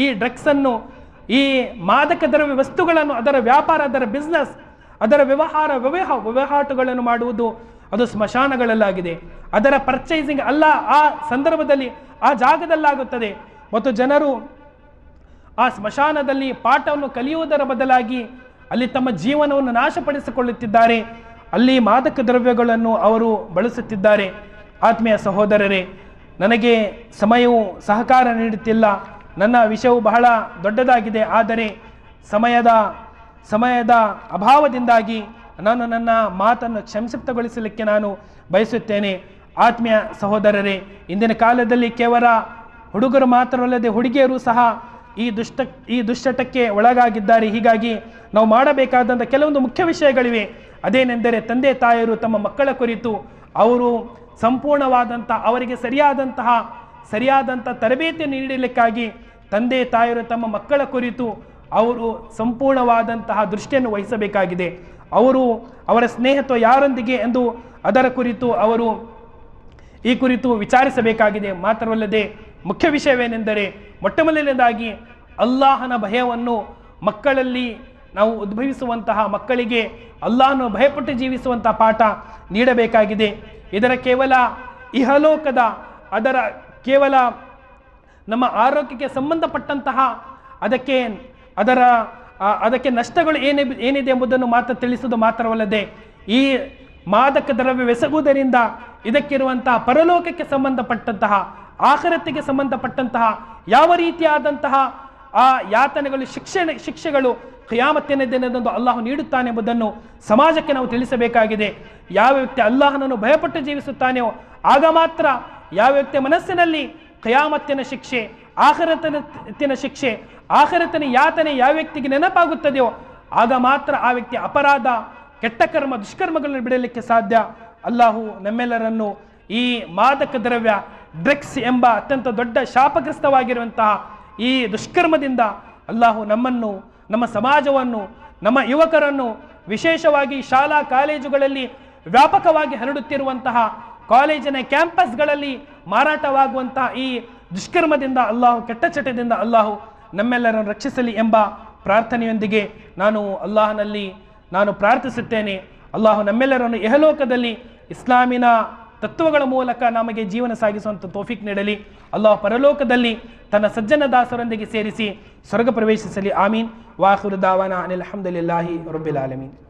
ಈ ಡ್ರಗ್ಸನ್ನು, ಈ ಮಾದಕ ದ್ರವ್ಯ ವಸ್ತುಗಳನ್ನು, ಅದರ ವ್ಯಾಪಾರ, ಅದರ ಬಿಸ್ನೆಸ್, ಅದರ ವ್ಯವಹಾರಗಳನ್ನು ಮಾಡುವುದು ಅದು ಸ್ಮಶಾನಗಳಲ್ಲಾಗಿದೆ. ಅದರ ಪರ್ಚೇಸಿಂಗ್ ಅಲ್ಲ ಆ ಸಂದರ್ಭದಲ್ಲಿ, ಆ ಜಾಗದಲ್ಲಾಗುತ್ತದೆ. ಮತ್ತು ಜನರು ಆ ಸ್ಮಶಾನದಲ್ಲಿ ಪಾಠವನ್ನು ಕಲಿಯುವುದರ ಬದಲಾಗಿ ಅಲ್ಲಿ ತಮ್ಮ ಜೀವನವನ್ನು ನಾಶಪಡಿಸಿಕೊಳ್ಳುತ್ತಿದ್ದಾರೆ. ಅಲ್ಲಿ ಮಾದಕ ದ್ರವ್ಯಗಳನ್ನು ಅವರು ಬಳಸುತ್ತಿದ್ದಾರೆ. ಆತ್ಮೀಯ ಸಹೋದರರೇ, ನನಗೆ ಸಮಯವು ಸಹಕಾರ ನೀಡುತ್ತಿಲ್ಲ. ನನ್ನ ವಿಷಯವು ಬಹಳ ದೊಡ್ಡದಾಗಿದೆ. ಆದರೆ ಸಮಯದ ಅಭಾವದಿಂದಾಗಿ ನಾನು ನನ್ನ ಮಾತನ್ನು ಸಂಕ್ಷಿಪ್ತಗೊಳಿಸಲಿಕ್ಕೆ ನಾನು ಬಯಸುತ್ತೇನೆ. ಆತ್ಮೀಯ ಸಹೋದರರೇ, ಇಂದಿನ ಕಾಲದಲ್ಲಿ ಕೇವಲ ಹುಡುಗರು ಮಾತ್ರವಲ್ಲದೆ ಹುಡುಗಿಯರು ಸಹ ಈ ದುಶ್ಚಟಕ್ಕೆ ಒಳಗಾಗಿದ್ದಾರೆ. ಹೀಗಾಗಿ ನಾವು ಮಾಡಬೇಕಾದಂಥ ಕೆಲವೊಂದು ಮುಖ್ಯ ವಿಷಯಗಳಿವೆ. ಅದೇನೆಂದರೆ, ತಂದೆ ತಾಯಿಯರು ತಮ್ಮ ಮಕ್ಕಳ ಕುರಿತು ಅವರು ಸಂಪೂರ್ಣವಾದಂಥ, ಅವರಿಗೆ ಸರಿಯಾದಂಥ ತರಬೇತಿಯನ್ನು ನೀಡಲಿಕ್ಕಾಗಿ ತಂದೆ ತಾಯಿಯರು ತಮ್ಮ ಮಕ್ಕಳ ಕುರಿತು ಅವರು ಸಂಪೂರ್ಣವಾದಂತಹ ದೃಷ್ಟಿಯನ್ನು ವಹಿಸಬೇಕಾಗಿದೆ. ಅವರ ಸ್ನೇಹಿತ್ವ ಯಾರೊಂದಿಗೆ ಎಂದು ಅದರ ಕುರಿತು ಅವರು ಈ ಕುರಿತು ವಿಚಾರಿಸಬೇಕಾಗಿದೆ. ಮಾತ್ರವಲ್ಲದೆ ಮುಖ್ಯ ವಿಷಯವೇನೆಂದರೆ, ಮೊಟ್ಟಮೊದಲನೇದಾಗಿ ಅಲ್ಲಾಹನ ಭಯವನ್ನು ಮಕ್ಕಳಲ್ಲಿ ನಾವು ಉದ್ಭವಿಸುವಂತಹ ಮಕ್ಕಳಿಗೆ ಅಲ್ಲಾಹನ ಭಯಪಟ್ಟು ಜೀವಿಸುವಂತಹ ಪಾಠ ನೀಡಬೇಕಾಗಿದೆ. ಇದರ ಕೇವಲ ಇಹಲೋಕದ ಅದರ ಕೇವಲ ನಮ್ಮ ಆರೋಗ್ಯಕ್ಕೆ ಸಂಬಂಧಪಟ್ಟಂತಹ ಅದಕ್ಕೆ ನಷ್ಟಗಳು ಏನಿದೆ ಎಂಬುದನ್ನು ಮಾತ್ರ ತಿಳಿಸುವುದು ಮಾತ್ರವಲ್ಲದೆ ಈ ಮಾದಕ ದ್ರವ್ಯವೆಸಗುವುದರಿಂದ ಇದಕ್ಕಿರುವಂತಹ ಪರಲೋಕಕ್ಕೆ ಸಂಬಂಧಪಟ್ಟಂತಹ ಆಖಿರತ್ತಿಗೆ ಸಂಬಂಧಪಟ್ಟಂತಹ ಯಾವ ರೀತಿಯಾದಂತಹ ಆ ಯಾತನೆಗಳು ಶಿಕ್ಷೆಗಳು ಕಿಯಾಮತ್ತಿನ ದಿನದಂದು ಅಲ್ಲಾಹು ನೀಡುತ್ತಾನೆ ಎಂಬುದನ್ನು ಸಮಾಜಕ್ಕೆ ನಾವು ತಿಳಿಸಬೇಕಾಗಿದೆ. ಯಾವ ವ್ಯಕ್ತಿ ಅಲ್ಲಾಹನನ್ನು ಭಯಪಟ್ಟು ಜೀವಿಸುತ್ತಾನೆಯೋ ಆಗ ಮಾತ್ರ, ಯಾವ ವ್ಯಕ್ತಿ ಮನಸ್ಸಿನಲ್ಲಿ ಕಿಯಾಮತ್ತಿನ ಶಿಕ್ಷೆ, ಆಖಿರತ್ತಿನ ಶಿಕ್ಷೆ, ಆಖಿರತ್ತಿನ ಯಾತನೆ ಯಾವ ವ್ಯಕ್ತಿಗೆ ನೆನಪಾಗುತ್ತದೆಯೋ ಆಗ ಮಾತ್ರ ಆ ವ್ಯಕ್ತಿ ಅಪರಾಧ, ಕೆಟ್ಟ ಕರ್ಮ, ದುಷ್ಕರ್ಮಗಳನ್ನು ಬಿಡಲಿಕ್ಕೆ ಸಾಧ್ಯ. ಅಲ್ಲಾಹು ನಮ್ಮೆಲ್ಲರನ್ನು ಈ ಮಾದಕ ದ್ರವ್ಯ, ಡ್ರಗ್ಸ್ ಎಂಬ ಅತ್ಯಂತ ದೊಡ್ಡ ಶಾಪಗ್ರಸ್ತವಾಗಿರುವಂತಹ ಈ ದುಷ್ಕರ್ಮದಿಂದ ಅಲ್ಲಾಹು ನಮ್ಮನ್ನು, ನಮ್ಮ ಸಮಾಜವನ್ನು, ನಮ್ಮ ಯುವಕರನ್ನು, ವಿಶೇಷವಾಗಿ ಶಾಲಾ ಕಾಲೇಜುಗಳಲ್ಲಿ ವ್ಯಾಪಕವಾಗಿ ಹರಡುತ್ತಿರುವಂತಹ ಕಾಲೇಜಿನ ಕ್ಯಾಂಪಸ್ಗಳಲ್ಲಿ ಮಾರಾಟವಾಗುವಂತಹ ಈ ದುಷ್ಕರ್ಮದಿಂದ ಅಲ್ಲಾಹು, ಕೆಟ್ಟ ಚಟದಿಂದ ಅಲ್ಲಾಹು ನಮ್ಮೆಲ್ಲರನ್ನು ರಕ್ಷಿಸಲಿ ಎಂಬ ಪ್ರಾರ್ಥನೆಯೊಂದಿಗೆ ನಾನು ಪ್ರಾರ್ಥಿಸುತ್ತೇನೆ. ಅಲ್ಲಾಹು ನಮ್ಮೆಲ್ಲರನ್ನು ಇಹಲೋಕದಲ್ಲಿ ಇಸ್ಲಾಮಿನ ತತ್ವಗಳ ಮೂಲಕ ನಮಗೆ ಜೀವನ ಸಾಗಿಸುವಂಥ ತೌಫೀಕ್ ನೀಡಲಿ. ಅಲ್ಲಾಹು ಪರಲೋಕದಲ್ಲಿ ತನ್ನ ಸಜ್ಜನ ದಾಸರೊಂದಿಗೆ ಸೇರಿಸಿ ಸ್ವರ್ಗ ಪ್ರವೇಶಿಸಲಿ. ಆಮೀನ್. ವಾಖಿರು ದಾವಾನಾ ಅನಿಲ್ ಹಮ್ದುಲಿಲ್ಲಾಹಿ ರಬ್ಬಿಲ್ ಆಲಮೀನ್.